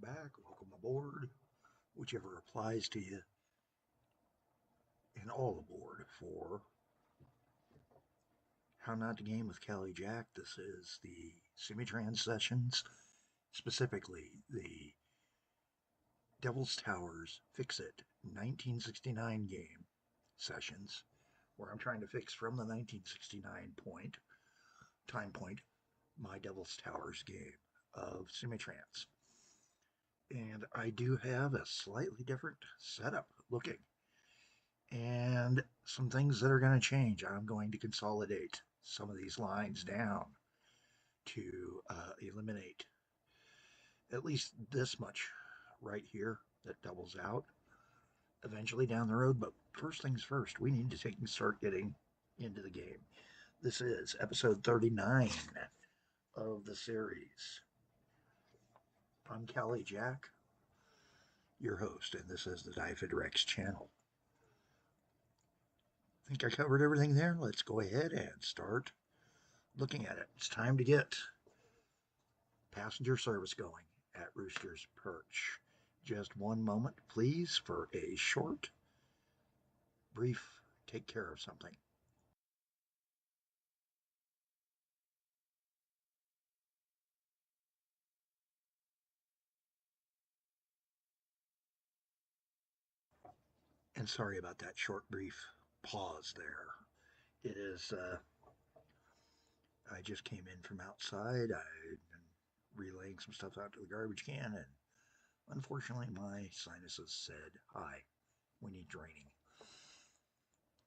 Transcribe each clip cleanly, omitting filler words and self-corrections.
back, welcome aboard, whichever applies to you, and all aboard for How Not to Game with Callie Jack. This is the semi-trans sessions, specifically the Devil's Towers Fixit 1969 game sessions, where I'm trying to fix from the 1969 time point, my Devil's Towers game of semi-trans. And I do have a slightly different setup looking, and some things that are going to change. I'm going to consolidate some of these lines down to eliminate at least this much right here that doubles out eventually down the road. But first things first, we need to start getting into the game. This is episode 39 of the series. I'm Callie Jack, your host, and this is the Difid Rex channel. I think I covered everything there. Let's go ahead and start looking at it. It's time to get passenger service going at Rooster's Perch. Just one moment, please, for a short, brief take care of something. And sorry about that short, brief pause there. It is, I just came in from outside. I've been relaying some stuff out to the garbage can, and unfortunately, my sinuses said, hi, we need draining.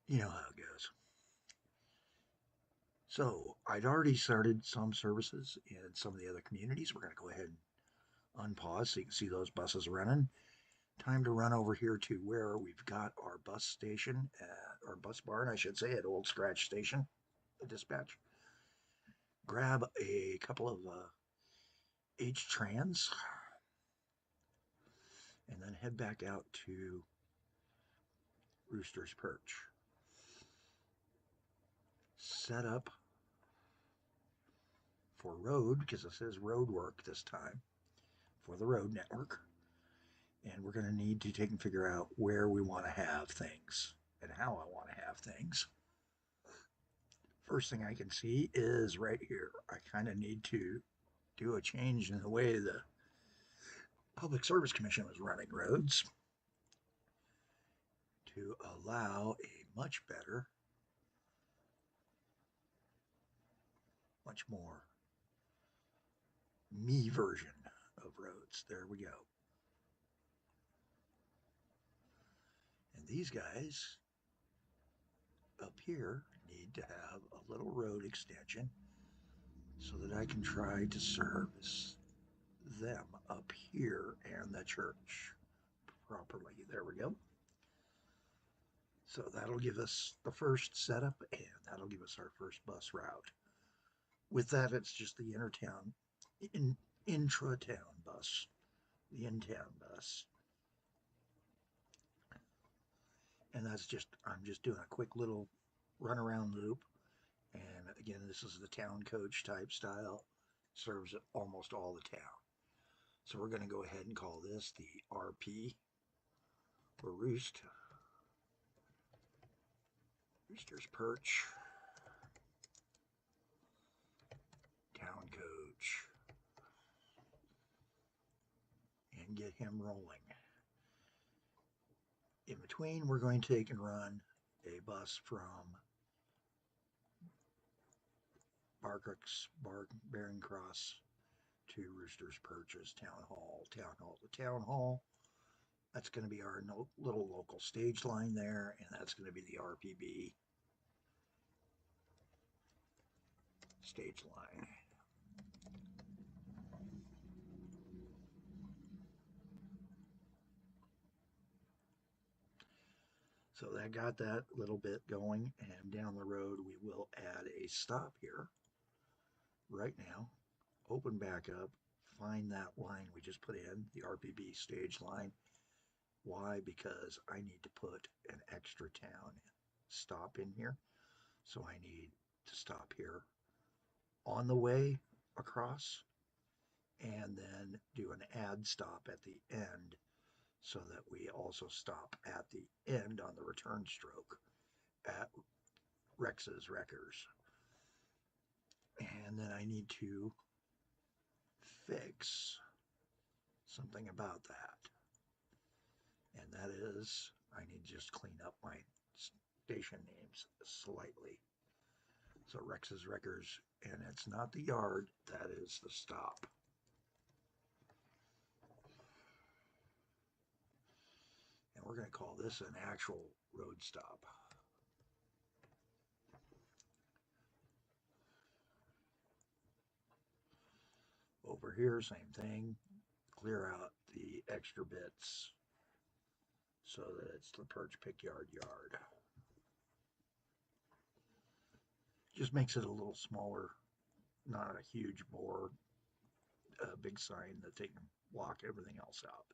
You know how it goes. So I'd already started some services in some of the other communities. We're going to go ahead and unpause so you can see those buses running. Time to run over here to where we've got our bus station, or bus barn, I should say, at Old Scratch Station, the dispatch. Grab a couple of H-Trans and then head back out to Rooster's Perch. Set up for road, because it says road work this time, for the road network. And we're going to need to take and figure out where we want to have things and how I want to have things. First thing I can see is right here. I kind of need to do a change in the way the Public Service Commission was running roads to allow a much better, much more me version of roads. There we go. And these guys up here need to have a little road extension so that I can try to service them up here and the church properly. There we go. So that'll give us the first setup, and that'll give us our first bus route. With that, it's just the intra-town bus, the in-town bus. And that's just, I'm just doing a quick little runaround loop. And again, this is the town coach type style, serves almost all the town. So we're going to go ahead and call this the RP, or Rooster's Perch Town Coach, and get him rolling. In between, we're going to take and run a bus from Barring Cross to Rooster's Perch's Town Hall to Town Hall. That's going to be our little local stage line there, and that's going to be the RPB stage line. So that got that little bit going, and down the road we will add a stop here right now, open back up, find that line we just put in, the RPB stage line. Why? Because I need to put an extra town stop in here. So I need to stop here on the way across and then do an add stop at the end so that we also stop at the end on the return stroke at Rex's Wreckers. And then I need to fix something about that. And that is, I need to just clean up my station names slightly. So Rex's Wreckers, and it's not the yard, that is the stop. And we're going to call this an actual road stop. Over here, same thing. Clear out the extra bits so that it's the perch pick yard. Just makes it a little smaller, not a huge bore, a big sign that they can block everything else out.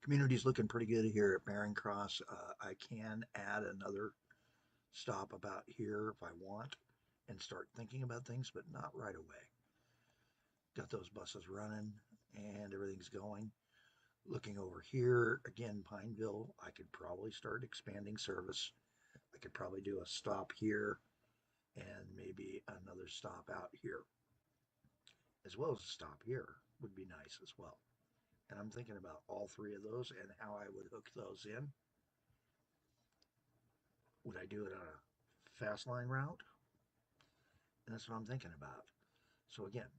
Community's looking pretty good here at Barron Cross. I can add another stop about here if I want and start thinking about things, but not right away. Got those buses running and everything's going. Looking over here, again, Pineville, I could probably start expanding service. I could probably do a stop here and maybe another stop out here, as well as a stop here would be nice as well. And I'm thinking about all three of those and how I would hook those in. Would I do it on a fast line route? And that's what I'm thinking about. So again,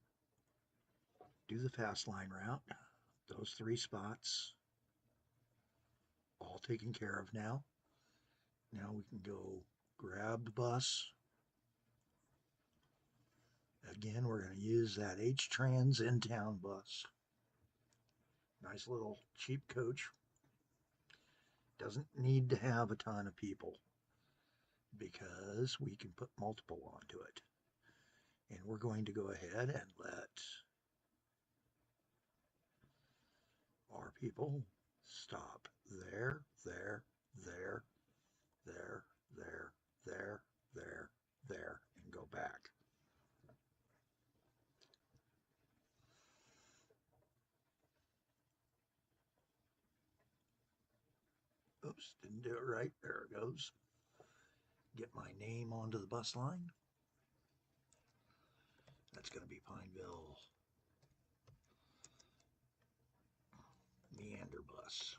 do the fast line route, those three spots, all taken care of now. Now we can go grab the bus. Again, we're going to use that H-Trans in-town bus. Nice little cheap coach. Doesn't need to have a ton of people because we can put multiple onto it. And we're going to go ahead and let our people stop there, there, there, there, there, there, there, there, and go back. Oops, didn't do it right. There it goes. Get my name onto the bus line. That's going to be Pineville Meander Bus.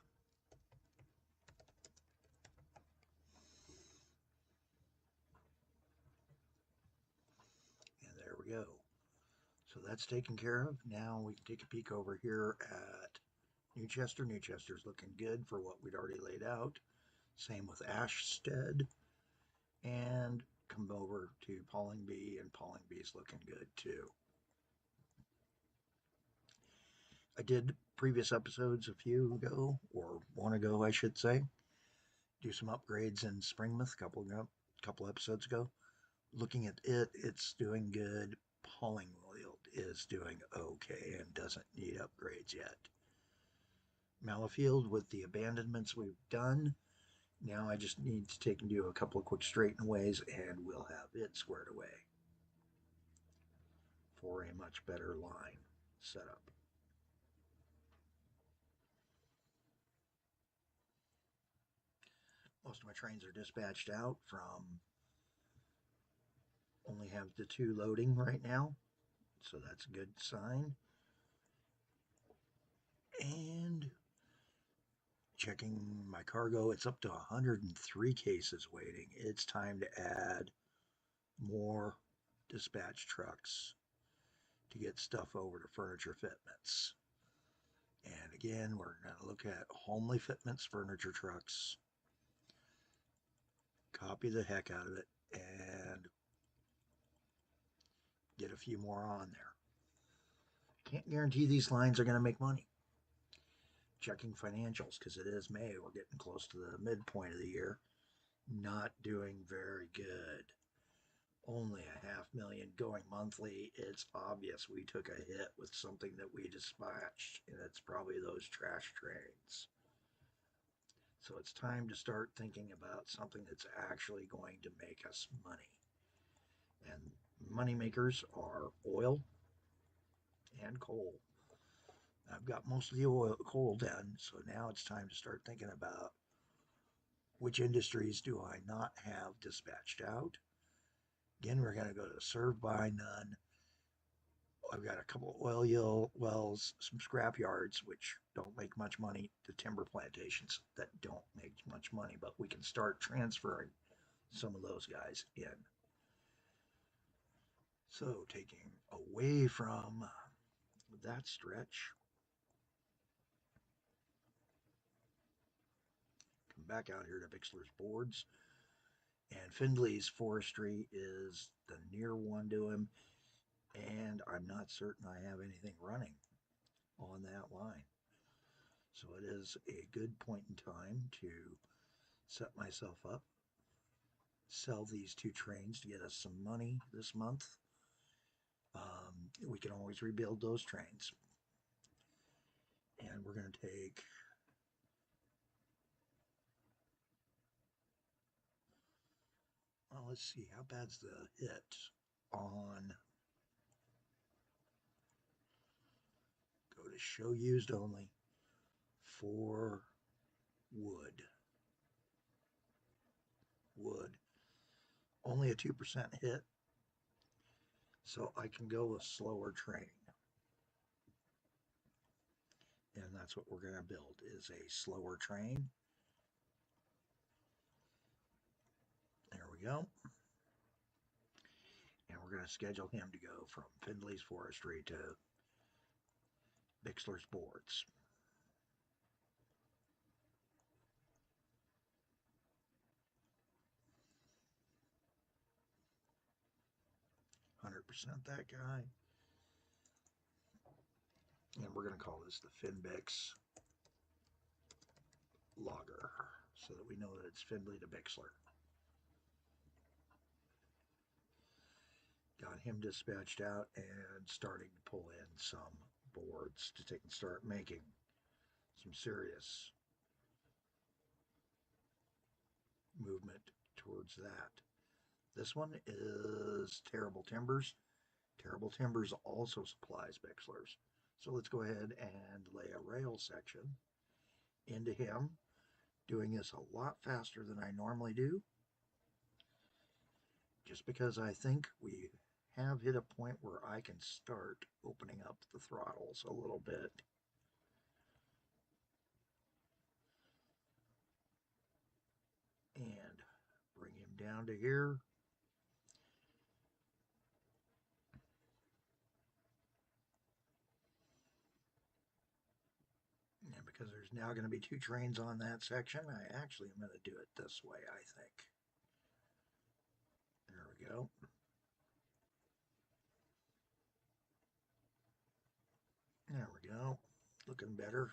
And there we go. So that's taken care of. Now we can take a peek over here at Newchester. Newchester's looking good for what we'd already laid out. Same with Ashstead. And come over to Pawlingby, and Pawlingby's looking good too. I did previous episodes a few ago, or one ago I should say, do some upgrades in Springmouth a couple episodes ago. Looking at it, it's doing good. Pawlingfield is doing okay and doesn't need upgrades yet. Malahfield, with the abandonments we've done, now I just need to take and do a couple of quick straightenaways and we'll have it squared away for a much better line setup. Most of my trains are dispatched out from, only have the 2 loading right now, so that's a good sign. And checking my cargo, it's up to 103 cases waiting. It's time to add more dispatch trucks to get stuff over to Furniture Fitments. And again, we're going to look at Homely Fitments furniture trucks, copy the heck out of it, and get a few more on there. Can't guarantee these lines are going to make money. Checking financials, because it is May, we're getting close to the midpoint of the year. Not doing very good. Only $500,000 going monthly. It's obvious we took a hit with something that we dispatched, and it's probably those trash trains. So it's time to start thinking about something that's actually going to make us money. And money makers are oil, and coal. I've got most of the oil coal done, so now it's time to start thinking about which industries do I not have dispatched out. Again, we're going to go to served by none. I've got a couple of oil wells, some scrap yards, which don't make much money, to timber plantations that don't make much money, but we can start transferring some of those guys in. So, taking away from that stretch, come back out here to Bixler's Boards. And Findley's Forestry is the near one to him, and I'm not certain I have anything running on that line. So it is a good point in time to set myself up, sell these 2 trains to get us some money this month. We can always rebuild those trains. And we're going to take well, let's see, how bad's the hit on go to show used only for wood. Only a 2% hit, so I can go a slower train. And that's what we're going to build, is a slower train. There we go. And we're going to schedule him to go from Findley's Forestry to Bixler's Boards. %, that guy. And we're going to call this the Finbix Logger, so that we know that it's Findley to Bixler. Got him dispatched out and starting to pull in some boards to take and start making some serious movement towards that. This one is Terrible Timbers. Terrible Timbers also supplies Bixlers. So let's go ahead and lay a rail section into him, doing this a lot faster than I normally do, just because I think we have hit a point where I can start opening up the throttles a little bit. And bring him down to here. And because there's now going to be 2 trains on that section, I actually am going to do it this way, I think. There we go. There we go. Looking better.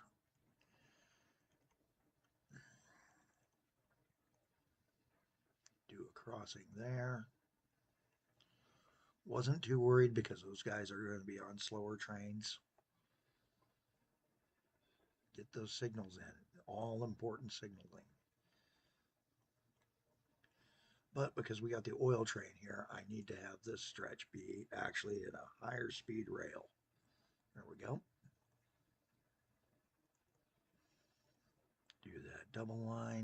Do a crossing there. Wasn't too worried because those guys are going to be on slower trains. Get those signals in. All important signaling. But because we got the oil train here, I need to have this stretch be actually at a higher speed rail. There we go. Do that double line.